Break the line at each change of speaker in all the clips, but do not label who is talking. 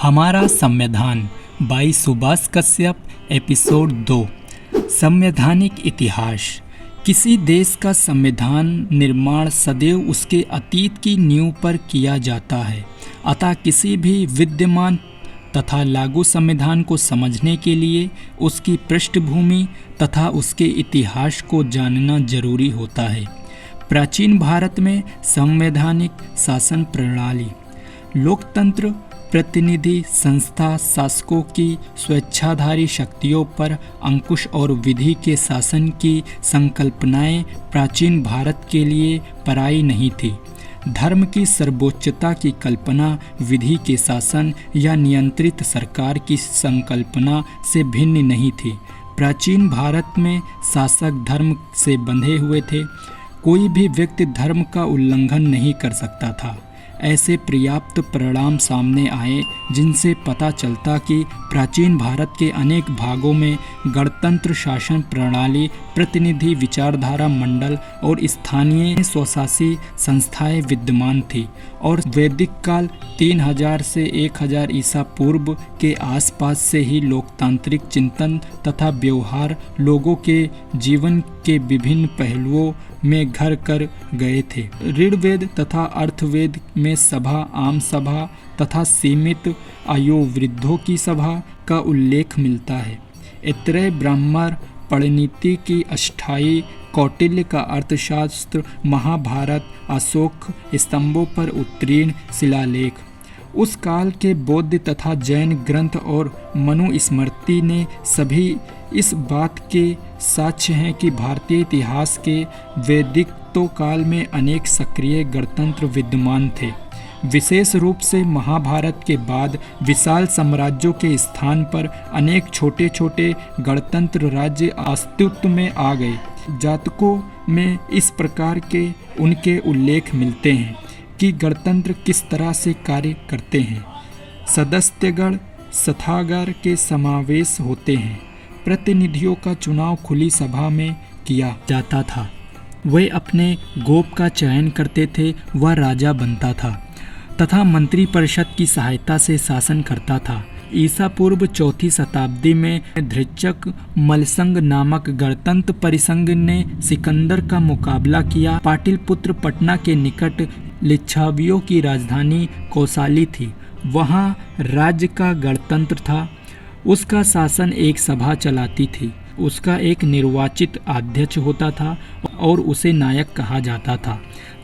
हमारा संविधान by Subhash Kashyap episode 2 संवैधानिक इतिहास। किसी देश का संविधान निर्माण सदैव उसके अतीत की नींव पर किया जाता है। अतः किसी भी विद्यमान तथा लागू संविधान को समझने के लिए उसकी पृष्ठभूमि तथा उसके इतिहास को जानना जरूरी होता है। प्राचीन भारत में संवैधानिक शासन प्रणाली, लोकतंत्र, प्रतिनिधि संस्था, शासकों की स्वेच्छाधारी शक्तियों पर अंकुश और विधि के शासन की संकल्पनाएं प्राचीन भारत के लिए पराई नहीं थी। धर्म की सर्वोच्चता की कल्पना विधि के शासन या नियंत्रित सरकार की संकल्पना से भिन्न नहीं थी। प्राचीन भारत में शासक धर्म से बंधे हुए थे। कोई भी व्यक्ति धर्म का उल्लंघन नहीं कर सकता था। ऐसे पर्याप्त परिणाम सामने आए जिनसे पता चलता कि प्राचीन भारत के अनेक भागों में गणतंत्र शासन प्रणाली, प्रतिनिधि विचारधारा मंडल और स्थानीय स्वशासी संस्थाएं विद्यमान थी और वैदिक काल 3000 से 1000 ईसा पूर्व के आसपास से ही लोकतांत्रिक चिंतन तथा व्यवहार लोगों के जीवन के विभिन्न पहलुओं में घर कर गए थे। ऋग्वेद तथा अर्थवेद में सभा, आम सभा तथा सीमित आयु वृद्धों की सभा का उल्लेख मिलता है। ऐतरेय ब्राह्मण परिणति की अष्टाई, कौटिल्य का अर्थशास्त्र, महाभारत, अशोक स्तंभों पर उत्कीर्ण शिलालेख, उस काल के बौद्ध तथा जैन ग्रंथ और मनुस्मृति ने सभी इस बात के साक्ष्य हैं कि भारतीय इतिहास के वैदिकोत्तर काल में अनेक सक्रिय गणतंत्र विद्यमान थे। विशेष रूप से महाभारत के बाद विशाल साम्राज्यों के स्थान पर अनेक छोटे छोटे गणतंत्र राज्य अस्तित्व में आ गए। जातकों में इस प्रकार के उनके उल्लेख मिलते हैं कि गणतंत्र किस तरह से कार्य करते हैं। सदस्यगण सभागार के समावेश होते हैं। प्रतिनिधियों का चुनाव खुली सभा में किया जाता था। वे अपने गोप का चयन करते थे। वह राजा बनता था तथा मंत्री परिषद की सहायता से शासन करता था। ईसा पूर्व 4वीं शताब्दी में धृतराष्ट्र मल्लसंग नामक गणतंत्र परिसंघ ने सिकंदर का मुकाबला किया। पाटलिपुत्र पटना के निकट लिच्छवियों की राजधानी कौशाली थी। वहाँ राज्य का गणतंत्र था। उसका शासन एक सभा चलाती थी। उसका एक निर्वाचित अध्यक्ष होता था और उसे नायक कहा जाता था।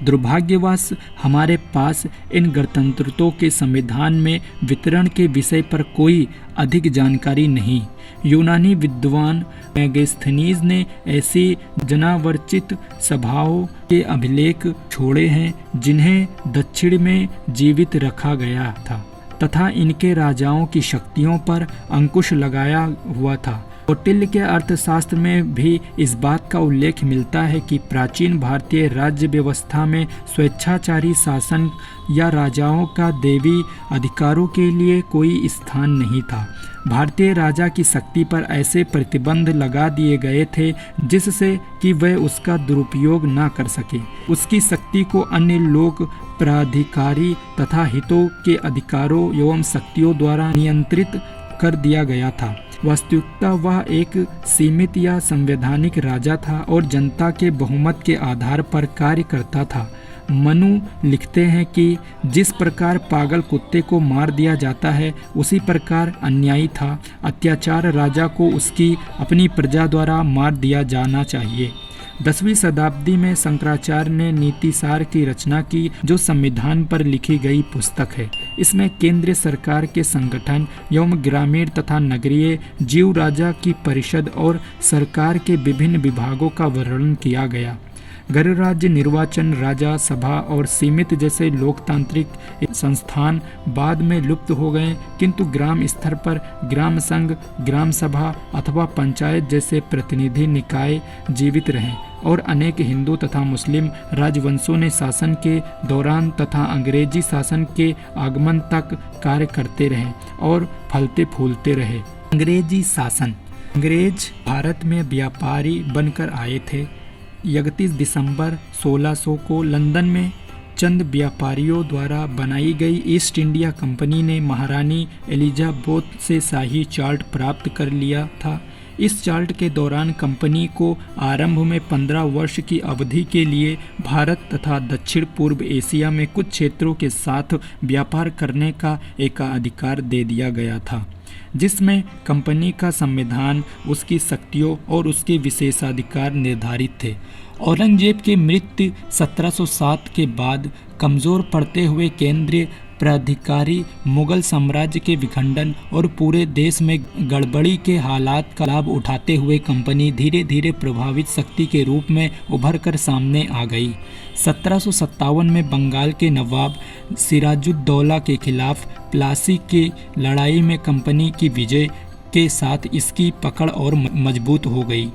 दुर्भाग्यवश हमारे पास इन गणतंत्रों के संविधान में वितरण के विषय पर कोई अधिक जानकारी नहीं। यूनानी विद्वान मेगास्थनीज ने ऐसी जनावर्चित सभाओं के अभिलेख छोड़े हैं जिन्हें दक्षिण में जीवित रखा गया था तथा इनके राजाओं की शक्तियों पर अंकुश लगाया हुआ था। कौटिल्य के अर्थशास्त्र में भी इस बात का उल्लेख मिलता है कि प्राचीन भारतीय राज्य व्यवस्था में स्वेच्छाचारी शासन या राजाओं का दैवी अधिकारों के लिए कोई स्थान नहीं था। भारतीय राजा की शक्ति पर ऐसे प्रतिबंध लगा दिए गए थे जिससे कि वह उसका दुरुपयोग न कर सके। उसकी शक्ति को अन्य लोग, प्राधिकारी तथा हितों के अधिकारों एवं शक्तियों द्वारा नियंत्रित कर दिया गया था। वास्तविकता वह एक सीमित या संवैधानिक राजा था और जनता के बहुमत के आधार पर कार्य करता था। मनु लिखते हैं कि जिस प्रकार पागल कुत्ते को मार दिया जाता है उसी प्रकार अन्यायी था अत्याचार राजा को उसकी अपनी प्रजा द्वारा मार दिया जाना चाहिए। 10वीं शताब्दी में शंकराचार्य ने नीतिसार की रचना की, जो संविधान पर लिखी गई पुस्तक है। इसमें केंद्रीय सरकार के संगठन एवं ग्रामीण तथा नगरीय जीव राजा की परिषद और सरकार के विभिन्न विभागों का वर्णन किया गया। गणराज्य, निर्वाचन, राजा सभा और सीमित जैसे लोकतांत्रिक संस्थान बाद में लुप्त हो गए, किंतु ग्राम स्तर पर ग्राम संघ, ग्राम सभा अथवा पंचायत जैसे प्रतिनिधि निकाय जीवित रहे और अनेक हिंदू तथा मुस्लिम राजवंशों ने शासन के दौरान तथा अंग्रेजी शासन के आगमन तक कार्य करते रहे और फलते फूलते रहे। अंग्रेजी शासन। अंग्रेज भारत में व्यापारी बनकर आए थे। 31 दिसंबर 1600 को लंदन में चंद व्यापारियों द्वारा बनाई गई ईस्ट इंडिया कंपनी ने महारानी एलिजाबेथ से शाही चार्ट प्राप्त कर लिया था। इस चार्ट के दौरान कंपनी को आरंभ में 15 वर्ष की अवधि के लिए भारत तथा दक्षिण पूर्व एशिया में कुछ क्षेत्रों के साथ व्यापार करने का एकाधिकार दे दिया गया था, जिसमें कंपनी का संविधान, उसकी शक्तियों और उसके विशेषाधिकार निर्धारित थे। औरंगजेब की मृत्यु 1707 के बाद कमज़ोर पड़ते हुए केंद्रीय प्राधिकारी मुगल साम्राज्य के विखंडन और पूरे देश में गड़बड़ी के हालात का लाभ उठाते हुए कंपनी धीरे धीरे प्रभावित शक्ति के रूप में उभर कर सामने आ गई। 1757 में बंगाल के नवाब सिराजुद्दौला के खिलाफ प्लासी की लड़ाई में कंपनी की विजय के साथ इसकी पकड़ और मजबूत हो गई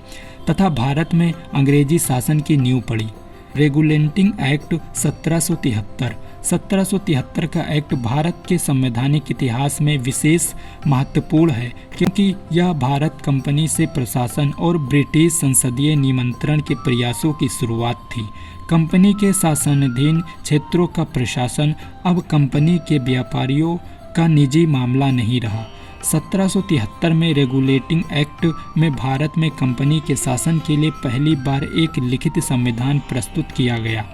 तथा भारत में अंग्रेजी शासन की नींव पड़ी। रेगुलेटिंग एक्ट 1773 का एक्ट भारत के संवैधानिक इतिहास में विशेष महत्वपूर्ण है, क्योंकि यह भारत कंपनी से प्रशासन और ब्रिटिश संसदीय नियंत्रण के प्रयासों की शुरुआत थी। कंपनी के शासनाधीन क्षेत्रों का प्रशासन अब कंपनी के व्यापारियों का निजी मामला नहीं रहा। 1773 में रेगुलेटिंग एक्ट में भारत में कंपनी के शासन के लिए पहली बार एक लिखित संविधान प्रस्तुत किया गया।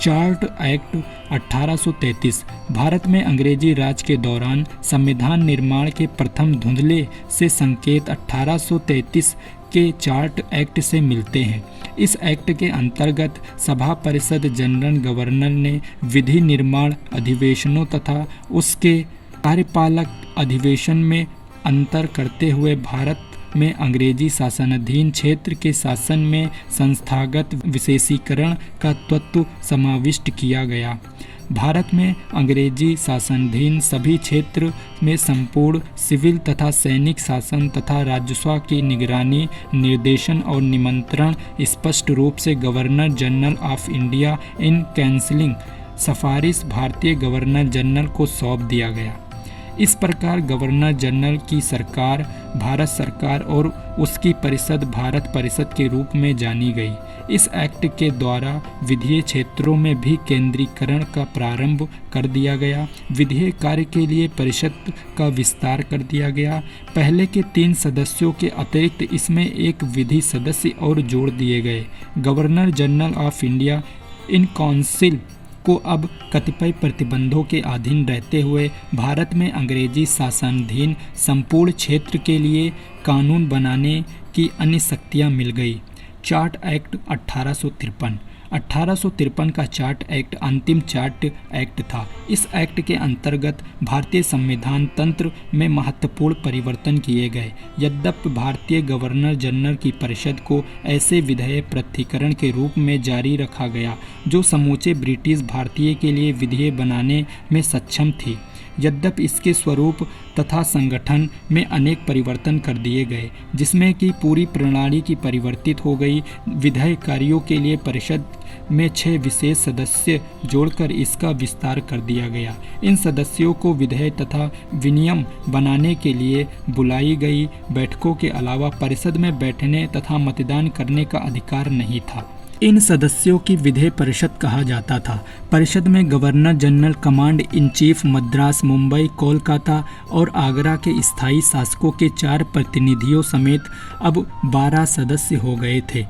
चार्ट एक्ट 1833 भारत में अंग्रेजी राज के दौरान संविधान निर्माण के प्रथम धुंधले से संकेत 1833 के चार्ट एक्ट से मिलते हैं। इस एक्ट के अंतर्गत सभा परिषद जनरल गवर्नर ने विधि निर्माण अधिवेशनों तथा उसके कार्यपालक अधिवेशन में अंतर करते हुए भारत में अंग्रेजी शासनाधीन क्षेत्र के शासन में संस्थागत विशेषीकरण का तत्व समाविष्ट किया गया। भारत में अंग्रेजी शासनाधीन सभी क्षेत्र में संपूर्ण सिविल तथा सैनिक शासन तथा राजस्व की निगरानी, निर्देशन और नियंत्रण स्पष्ट रूप से governor general of India in counselling सिफारिश भारतीय गवर्नर जनरल को सौंप दिया गया। इस प्रकार गवर्नर जनरल की सरकार भारत सरकार और उसकी परिषद भारत परिषद के रूप में जानी गई। इस एक्ट के द्वारा विधीय क्षेत्रों में भी केंद्रीकरण का प्रारंभ कर दिया गया। विधीय कार्य के लिए परिषद का विस्तार कर दिया गया। पहले के 3 सदस्यों के अतिरिक्त इसमें एक विधि सदस्य और जोड़ दिए गए। Governor general of India in council को अब कतिपय प्रतिबंधों के अधीन रहते हुए भारत में अंग्रेजी शासनाधीन संपूर्ण क्षेत्र के लिए कानून बनाने की अन्य शक्तियाँ मिल गई। चार्ट एक्ट 1853 का चार्ट एक्ट अंतिम चार्ट एक्ट था। इस एक्ट के अंतर्गत भारतीय संविधान तंत्र में महत्वपूर्ण परिवर्तन किए गए। यद्यपि भारतीय गवर्नर जनरल की परिषद को ऐसे विधेयक प्रथिकरण के रूप में जारी रखा गया जो समूचे ब्रिटिश भारतीय के लिए विधेयक बनाने में सक्षम थी। यद्यपि इसके स्वरूप तथा संगठन में अनेक परिवर्तन कर दिए गए, जिसमें कि पूरी प्रणाली की परिवर्तित हो गई। विधेयक कार्यों के लिए परिषद में 6 विशेष सदस्य जोड़कर इसका विस्तार कर दिया गया। इन सदस्यों को विधेयक तथा विनियम बनाने के लिए बुलाई गई बैठकों के अलावा परिषद में बैठने तथा मतदान करने का अधिकार नहीं था। इन सदस्यों की विधेय परिषद कहा जाता था। परिषद में governor general, command in chief Madras, Mumbai, Kolkata और आगरा के स्थायी शासकों के 4 प्रतिनिधियों समेत अब 12 सदस्य हो गए थे।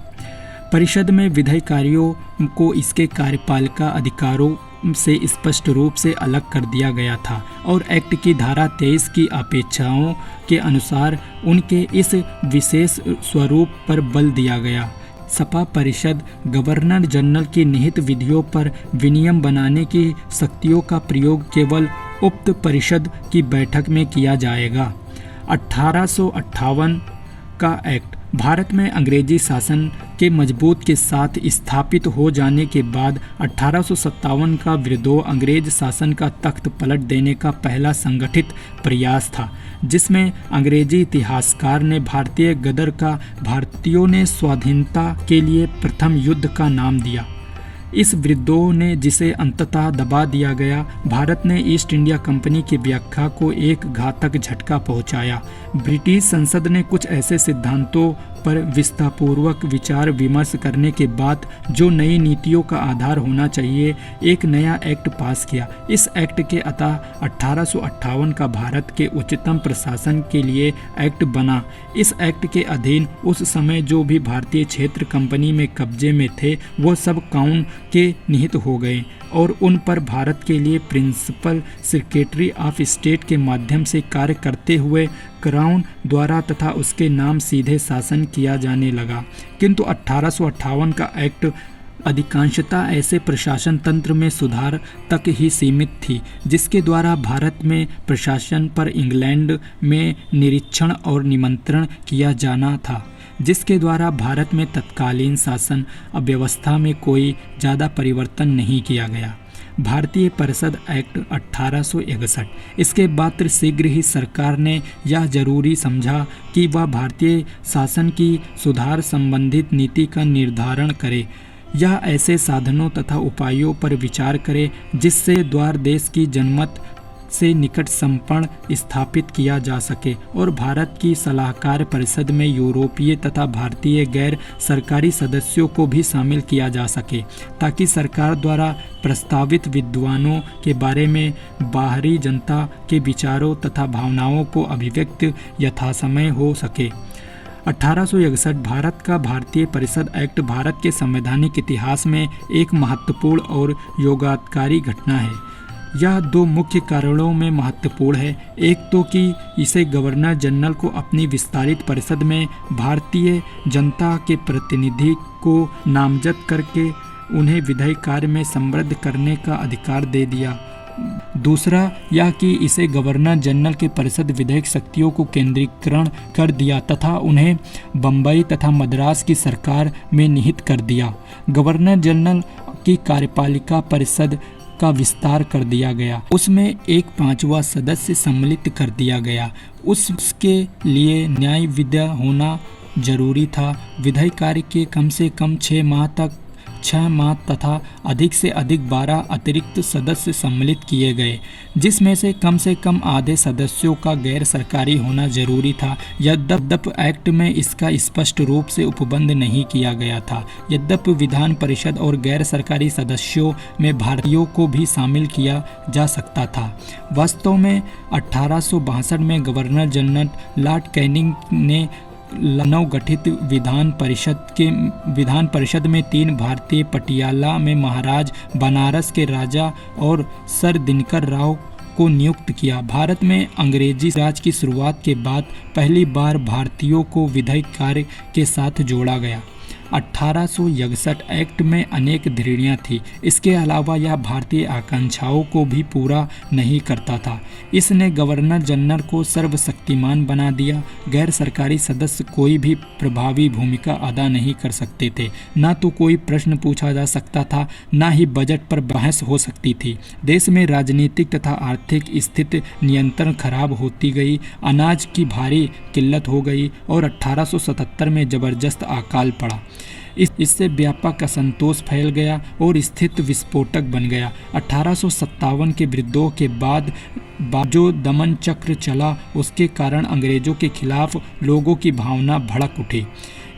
परिषद में विधेय कार्यों को इसके कार्यपालिका अधिकारों से स्पष्ट रूप से अलग कर दिया गया था और एक्ट की धारा 23 की अपेक्षाओं के अनुसार उनके इस विशेष स्वरूप पर बल दिया गया। सपा परिषद गवर्नर जनरल की निहित विधियों पर विनियम बनाने की शक्तियों का प्रयोग केवल उक्त परिषद की बैठक में किया जाएगा। 1858 का एक्ट भारत में अंग्रेजी शासन के मजबूत के साथ स्थापित हो जाने के बाद 1857 का विद्रोह अंग्रेज शासन का तख्त पलट देने का पहला संगठित प्रयास था, जिसमें अंग्रेजी इतिहासकार ने भारतीय गदर का भारतीयों ने स्वाधीनता के लिए प्रथम युद्ध का नाम दिया। इस विद्रोह ने जिसे अंततः दबा दिया गया, भारत ने ईस्ट इंडिया कंपनी की व्याख्या को एक घातक झटका पहुंचाया। ब्रिटिश संसद ने कुछ ऐसे सिद्धांतों पर विस्तारपूर्वक विचार विमर्श करने के बाद जो नई नीतियों का आधार होना चाहिए, एक नया एक्ट पास किया। इस एक्ट के तहत 1858 का भारत के उच्चतम प्रशासन के लिए एक्ट बना। इस एक्ट के अधीन उस समय जो भी भारतीय क्षेत्र कंपनी में कब्जे में थे वो सब क्राउन के निहित हो गए और उन पर भारत के लिए प्रिंसिपल सेक्रेटरी ऑफ स्टेट के माध्यम से कार्य करते हुए क्राउन द्वारा तथा उसके नाम सीधे शासन किया जाने लगा। किंतु 1858 का एक्ट अधिकांशतः ऐसे प्रशासन तंत्र में सुधार तक ही सीमित थी जिसके द्वारा भारत में प्रशासन पर इंग्लैंड में निरीक्षण और निमंत्रण किया जाना था, जिसके द्वारा भारत में तत्कालीन शासन व्यवस्था में कोई ज़्यादा परिवर्तन नहीं किया गया। भारतीय परिषद एक्ट 1861। इसके बाद शीघ्र ही सरकार ने यह जरूरी समझा कि वह भारतीय शासन की सुधार संबंधित नीति का निर्धारण करे। यह ऐसे साधनों तथा उपायों पर विचार करे जिससे द्वार देश की जनमत से निकट संपर्क स्थापित किया जा सके और भारत की सलाहकार परिषद में यूरोपीय तथा भारतीय गैर सरकारी सदस्यों को भी शामिल किया जा सके, ताकि सरकार द्वारा प्रस्तावित विद्वानों के बारे में बाहरी जनता के विचारों तथा भावनाओं को अभिव्यक्त यथासमय हो सके। 1861 भारत का भारतीय परिषद एक्ट भारत के संवैधानिक इतिहास में एक महत्वपूर्ण और योगात्कारी घटना है। यह दो मुख्य कारणों में महत्वपूर्ण है। एक तो कि इसे गवर्नर जनरल को अपनी विस्तारित परिषद में भारतीय जनता के प्रतिनिधि को नामजद करके उन्हें विधायी कार्य में समृद्ध करने का अधिकार दे दिया। दूसरा यह कि इसे गवर्नर जनरल के परिषद विधायक शक्तियों को केंद्रीकरण कर दिया तथा उन्हें बम्बई तथा मद्रास की सरकार में निहित कर दिया। गवर्नर जनरल की कार्यपालिका परिषद का विस्तार कर दिया गया, उसमें एक 5वां सदस्य सम्मिलित कर दिया गया। उसके लिए न्याय विद्या होना जरूरी था। विधायी कार्य के कम से कम 6 माह तथा अधिक से अधिक 12 अतिरिक्त सदस्य सम्मिलित किए गए, जिसमें से कम आधे सदस्यों का गैर सरकारी होना जरूरी था। यद्यपि एक्ट में इसका स्पष्ट रूप से उपबंध नहीं किया गया था। यद्यपि विधान परिषद और गैर सरकारी सदस्यों में भारतीयों को भी शामिल किया जा सकता था। वास्तव में 1862 में गवर्नर जनरल लॉर्ड कैनिंग ने नवगठित विधान परिषद में 3 भारतीय, पटियाला में महाराज, बनारस के राजा और सर दिनकर राव को नियुक्त किया। भारत में अंग्रेजी राज की शुरुआत के बाद पहली बार भारतीयों को विधायी कार्य के साथ जोड़ा गया। 1861 एक्ट में अनेक धृढ़ियाँ थी। इसके अलावा यह भारतीय आकांक्षाओं को भी पूरा नहीं करता था। इसने गवर्नर जनरल को सर्वशक्तिमान बना दिया। गैर सरकारी सदस्य कोई भी प्रभावी भूमिका अदा नहीं कर सकते थे। न तो कोई प्रश्न पूछा जा सकता था, न ही बजट पर बहस हो सकती थी। देश में राजनीतिक तथा आर्थिक स्थिति निरंतर खराब होती गई। अनाज की भारी किल्लत हो गई और 1877 में जबरदस्त अकाल पड़ा। इससे व्यापक असंतोष फैल गया और स्थिति विस्फोटक बन गया। 1857 के विद्रोह के बाद जो दमन चक्र चला, उसके कारण अंग्रेजों के खिलाफ लोगों की भावना भड़क उठी।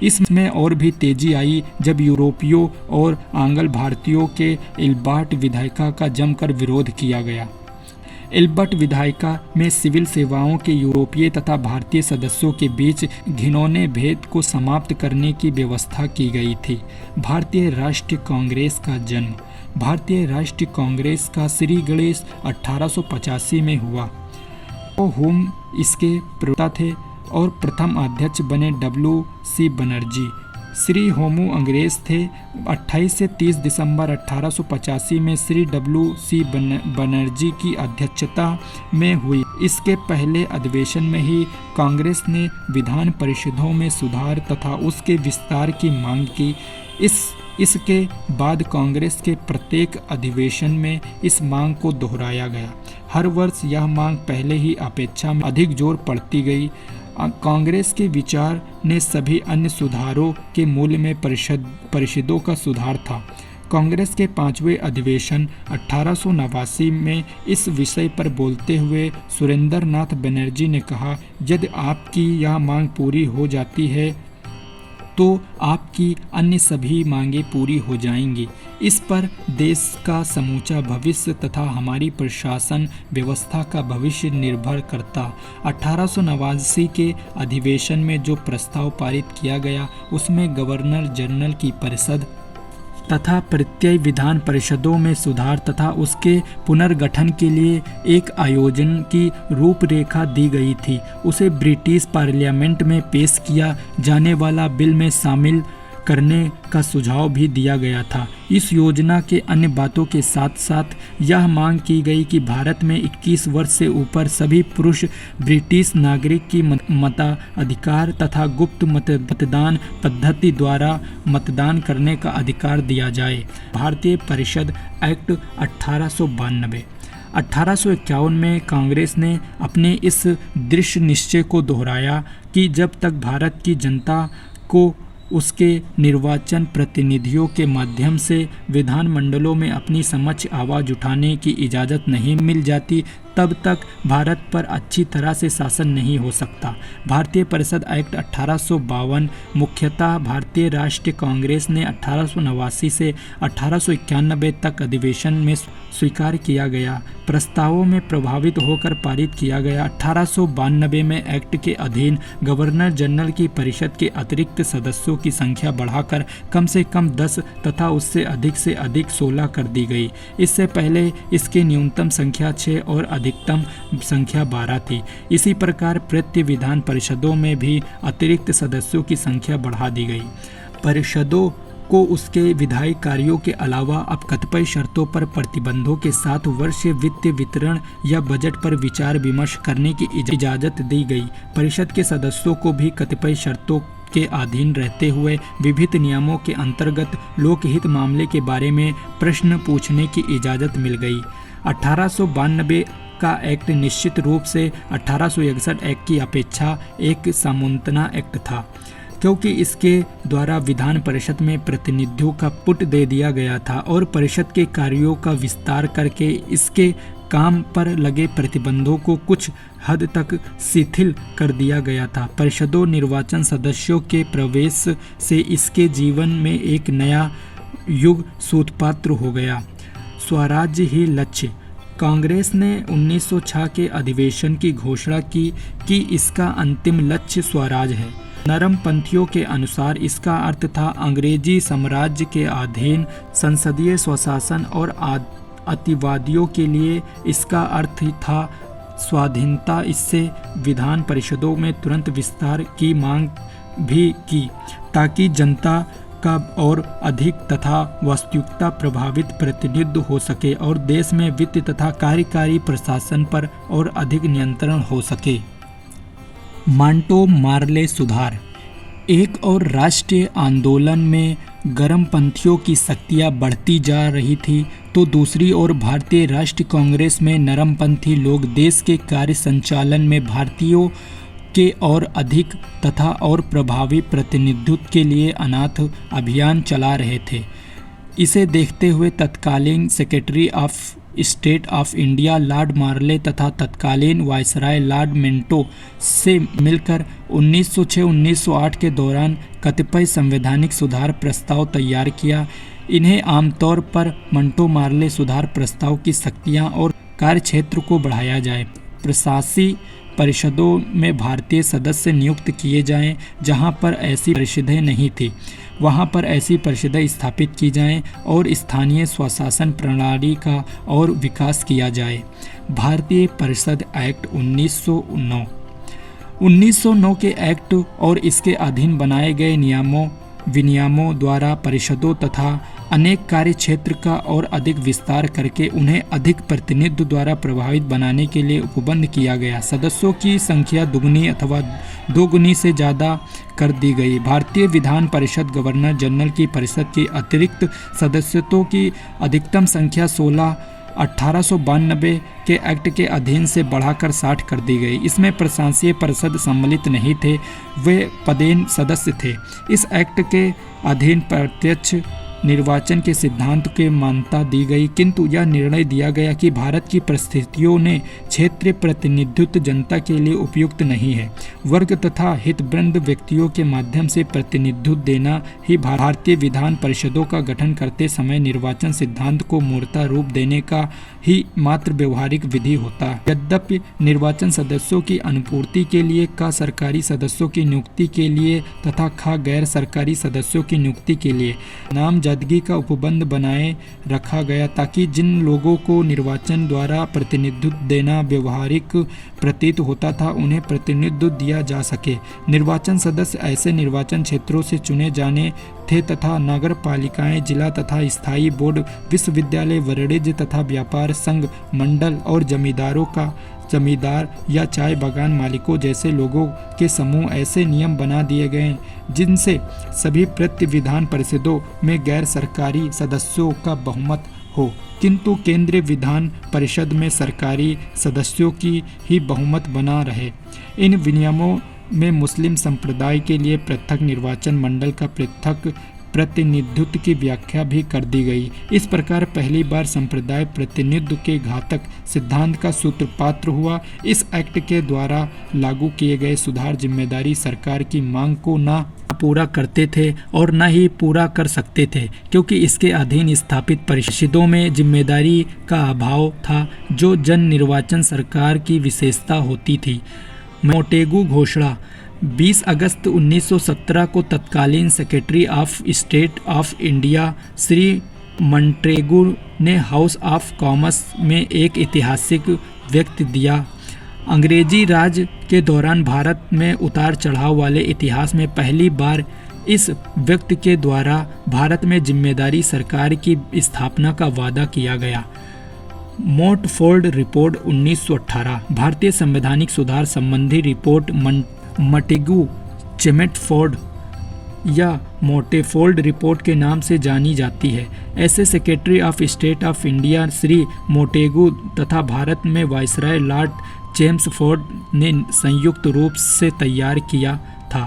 इसमें और भी तेजी आई जब यूरोपियों और आंग्ल भारतीयों के इल्बर्ट विधायिका का जमकर विरोध किया गया। इल्बर्ट विधायिका में सिविल सेवाओं के यूरोपीय तथा भारतीय सदस्यों के बीच घिनौने भेद को समाप्त करने की व्यवस्था की गई थी। भारतीय राष्ट्रीय कांग्रेस का जन्म। भारतीय राष्ट्रीय कांग्रेस का श्री गणेश 1885 में हुआ। होम इसके प्रवक्ता थे और प्रथम अध्यक्ष बने W.C. बनर्जी। श्री होमू अंग्रेज थे। 28 से 30 दिसंबर 1885 में श्री W.C. बनर्जी की अध्यक्षता में हुई। इसके पहले अधिवेशन में ही कांग्रेस ने विधान परिषदों में सुधार तथा उसके विस्तार की मांग की। इसके बाद कांग्रेस के प्रत्येक अधिवेशन में इस मांग को दोहराया गया। हर वर्ष यह मांग पहले ही अपेक्षा में अधिक जोर पड़ती गई। कांग्रेस के विचार ने सभी अन्य सुधारों के मूल में परिषदों का सुधार था। कांग्रेस के 5वें अधिवेशन 1889 में इस विषय पर बोलते हुए सुरेंद्र नाथ बनर्जी ने कहा, यदि आपकी यह मांग पूरी हो जाती है तो आपकी अन्य सभी मांगें पूरी हो जाएंगी। इस पर देश का समूचा भविष्य तथा हमारी प्रशासन व्यवस्था का भविष्य निर्भर करता। 1889 के अधिवेशन में जो प्रस्ताव पारित किया गया उसमें गवर्नर जनरल की परिषद तथा प्रत्यय विधान परिषदों में सुधार तथा उसके पुनर्गठन के लिए एक आयोजन की रूपरेखा दी गई थी। उसे ब्रिटिश पार्लियामेंट में पेश किया जाने वाला बिल में शामिल करने का सुझाव भी दिया गया था। इस योजना के अन्य बातों के साथ साथ यह मांग की गई कि भारत में 21 वर्ष से ऊपर सभी पुरुष ब्रिटिश नागरिक की मताधिकार तथा गुप्त मतदान पद्धति द्वारा मतदान करने का अधिकार दिया जाए। भारतीय परिषद एक्ट 1892। 1851 में कांग्रेस ने अपने इस दृढ़ निश्चय को दोहराया कि जब तक भारत की जनता को उसके निर्वाचन प्रतिनिधियों के माध्यम से विधानमंडलों में अपनी समक्ष आवाज़ उठाने की इजाज़त नहीं मिल जाती, तब तक भारत पर अच्छी तरह से शासन नहीं हो सकता। भारतीय परिषद एक्ट 1852 मुख्यतः भारतीय राष्ट्रीय कांग्रेस ने 1889 से 1891 तक अधिवेशन में स्वीकार किया गया प्रस्तावों में प्रभावित होकर पारित किया गया। 1892 में एक्ट के अधीन गवर्नर जनरल की परिषद के अतिरिक्त सदस्यों की संख्या बढ़ाकर कम से कम 10 तथा उससे अधिक से अधिक 16 कर दी गई। इससे पहले इसकी न्यूनतम संख्या 6 और अधिकतम संख्या 12 थी। इसी प्रकार प्रत्येक विधान परिषदों में भी अतिरिक्त सदस्यों की संख्या बढ़ा दी गई। परिषदों को उसके विधायी कार्यों के अलावा अब कतिपय शर्तों पर प्रतिबंधों के साथ वर्षीय वित्तीय वितरण या बजट पर विचार विमर्श करने की इजाज़त दी गई। परिषद के सदस्यों को भी कतिपय शर्तों के अधीन रहते हुए विभिन्न नियमों के अंतर्गत लोकहित मामले के बारे में प्रश्न पूछने की इजाज़त मिल गई। 1892 का एक्ट निश्चित रूप से 1861 एक्ट की अपेक्षा एक सामंतना एक्ट था, क्योंकि इसके द्वारा विधान परिषद में प्रतिनिधियों का पुट दे दिया गया था और परिषद के कार्यों का विस्तार करके इसके काम पर लगे प्रतिबंधों को कुछ हद तक शिथिल कर दिया गया था। परिषदों निर्वाचन सदस्यों के प्रवेश से इसके जीवन में एक नया युग सूत्रपात हो गया। स्वराज्य ही लक्ष्य। कांग्रेस ने 1906 के अधिवेशन की घोषणा की कि इसका अंतिम लक्ष्य स्वराज है। नरमपंथियों के अनुसार इसका अर्थ था अंग्रेजी साम्राज्य के अधीन संसदीय स्वशासन और अतिवादियों के लिए इसका अर्थ था स्वाधीनता। इससे विधान परिषदों में तुरंत विस्तार की मांग भी की ताकि जनता का और अधिक तथा वास्तविकता प्रभावित प्रतिनिधित्व हो सके और देश में वित्त तथा कार्यकारी प्रशासन पर और अधिक नियंत्रण हो सके। मांटो मार्ले सुधार। एक और राष्ट्रीय आंदोलन में गर्मपंथियों की शक्तियाँ बढ़ती जा रही थी, तो दूसरी ओर भारतीय राष्ट्रीय कांग्रेस में नरमपंथी लोग देश के कार्य संचालन में भारतीयों के और अधिक तथा और प्रभावी प्रतिनिधित्व के लिए अनाथ अभियान चला रहे थे। इसे देखते हुए तत्कालीन secretary of state of India lord Morley तथा तत्कालीन वायसराय लॉर्ड मिंटो से मिलकर 1906-1908 के दौरान कतिपय संवैधानिक सुधार प्रस्ताव तैयार किया। इन्हें आमतौर पर मंटो मार्ले सुधार प्रस्ताव की शक्तियाँ और कार्यक्षेत्र को बढ़ाया जाए। प्रशासी परिषदों में भारतीय सदस्य नियुक्त किए जाएं, जहां पर ऐसी परिषदें नहीं थी वहां पर ऐसी परिषदें स्थापित की जाएं और स्थानीय स्वशासन प्रणाली का और विकास किया जाए। भारतीय परिषद एक्ट 1909 के एक्ट और इसके अधीन बनाए गए विनियमों द्वारा परिषदों तथा अनेक कार्य क्षेत्र का और अधिक विस्तार करके उन्हें अधिक प्रतिनिधित्व द्वारा प्रभावित बनाने के लिए उपबंध किया गया। सदस्यों की संख्या दुगनी अथवा दोगुनी से ज़्यादा कर दी गई। भारतीय विधान परिषद गवर्नर जनरल की परिषद के अतिरिक्त सदस्यों की अधिकतम संख्या 16 1892 के एक्ट के अधीन से बढ़ाकर 60 कर दी गई। इसमें प्रशासकीय परिषद सम्मिलित नहीं थे, वे पदेन सदस्य थे। इस एक्ट के अधीन प्रत्यक्ष निर्वाचन के सिद्धांत के मान्यता दी गई, किंतु यह निर्णय दिया गया कि भारत की परिस्थितियों ने क्षेत्रीय प्रतिनिधित्व जनता के लिए उपयुक्त नहीं है। वर्ग तथा हितवृंद व्यक्तियों के माध्यम से प्रतिनिधित्व देना ही भारतीय विधान परिषदों का गठन करते समय निर्वाचन सिद्धांत को मूर्त रूप देने का ही मात्र व्यवहारिक विधि होता है। यद्यपि निर्वाचन सदस्यों की अनुपूर्ति के लिए का सरकारी सदस्यों की नियुक्ति के लिए तथा खा गैर सरकारी सदस्यों की नियुक्ति के लिए नामजदगी का उपबंध बनाए रखा गया, ताकि जिन लोगों को निर्वाचन द्वारा प्रतिनिधित्व देना व्यवहारिक प्रतीत होता था उन्हें प्रतिनिधित्व दिया जा सके। निर्वाचन सदस्य ऐसे निर्वाचन क्षेत्रों से चुने जाने थे तथा नगर पालिकाएं, जिला तथा स्थायी बोर्ड, विश्वविद्यालय, वाणिज्य तथा व्यापार संघ, मंडल और जमींदार या चाय बागान मालिकों जैसे लोगों के समूह ऐसे नियम बना दिए गए जिनसे सभी प्रति विधान परिषदों में गैर सरकारी सदस्यों का बहुमत हो, किंतु केंद्रीय विधान परिषद में सरकारी सदस्यों की ही बहुमत बना रहे। इन विनियमों में मुस्लिम संप्रदाय के लिए पृथक निर्वाचन मंडल का पृथक प्रतिनिधित्व की व्याख्या भी कर दी गई। इस प्रकार पहली बार संप्रदाय प्रतिनिधित्व के घातक सिद्धांत का सूत्रपात हुआ। इस एक्ट के द्वारा लागू किए गए सुधार जिम्मेदारी सरकार की मांग को न पूरा करते थे और न ही पूरा कर सकते थे, क्योंकि इसके अधीन स्थापित परिषदों में जिम्मेदारी का अभाव था, जो जन निर्वाचन सरकार की विशेषता होती थी। मोंटेगू घोषणा 20 अगस्त 1917 को तत्कालीन secretary of state of India Shri Montagu ने हाउस ऑफ कॉमन्स में एक ऐतिहासिक व्यक्त दिया। अंग्रेजी राज के दौरान भारत में उतार चढ़ाव वाले इतिहास में पहली बार इस व्यक्ति के द्वारा भारत में जिम्मेदारी सरकार की स्थापना का वादा किया गया। मोंटफोर्ड रिपोर्ट 1918 भारतीय संवैधानिक सुधार संबंधी रिपोर्ट मोंटेगू चेम्सफोर्ड या मोंटेफोर्ड रिपोर्ट के नाम से जानी जाती है। ऐसे secretary of state of India Shri Montagu तथा भारत में वायसराय लॉर्ड चेम्सफोर्ड ने संयुक्त रूप से तैयार किया था।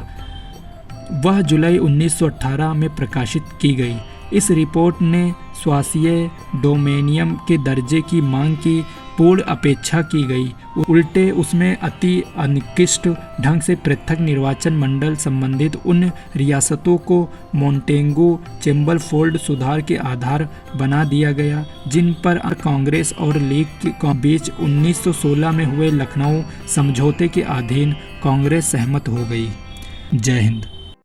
वह जुलाई 1918 में प्रकाशित की गई। इस रिपोर्ट ने स्वास्थ्य डोमेनियम के दर्जे की मांग की पूर्ण अपेक्षा की गई। उल्टे उसमें अति अनिकृष्ट ढंग से पृथक निर्वाचन मंडल संबंधित उन रियासतों को मोंटेगू चेम्सफोर्ड सुधार के आधार बना दिया गया, जिन पर कांग्रेस और लीग के बीच 1916 में हुए लखनऊ समझौते के अधीन कांग्रेस सहमत हो गई। जय हिंद।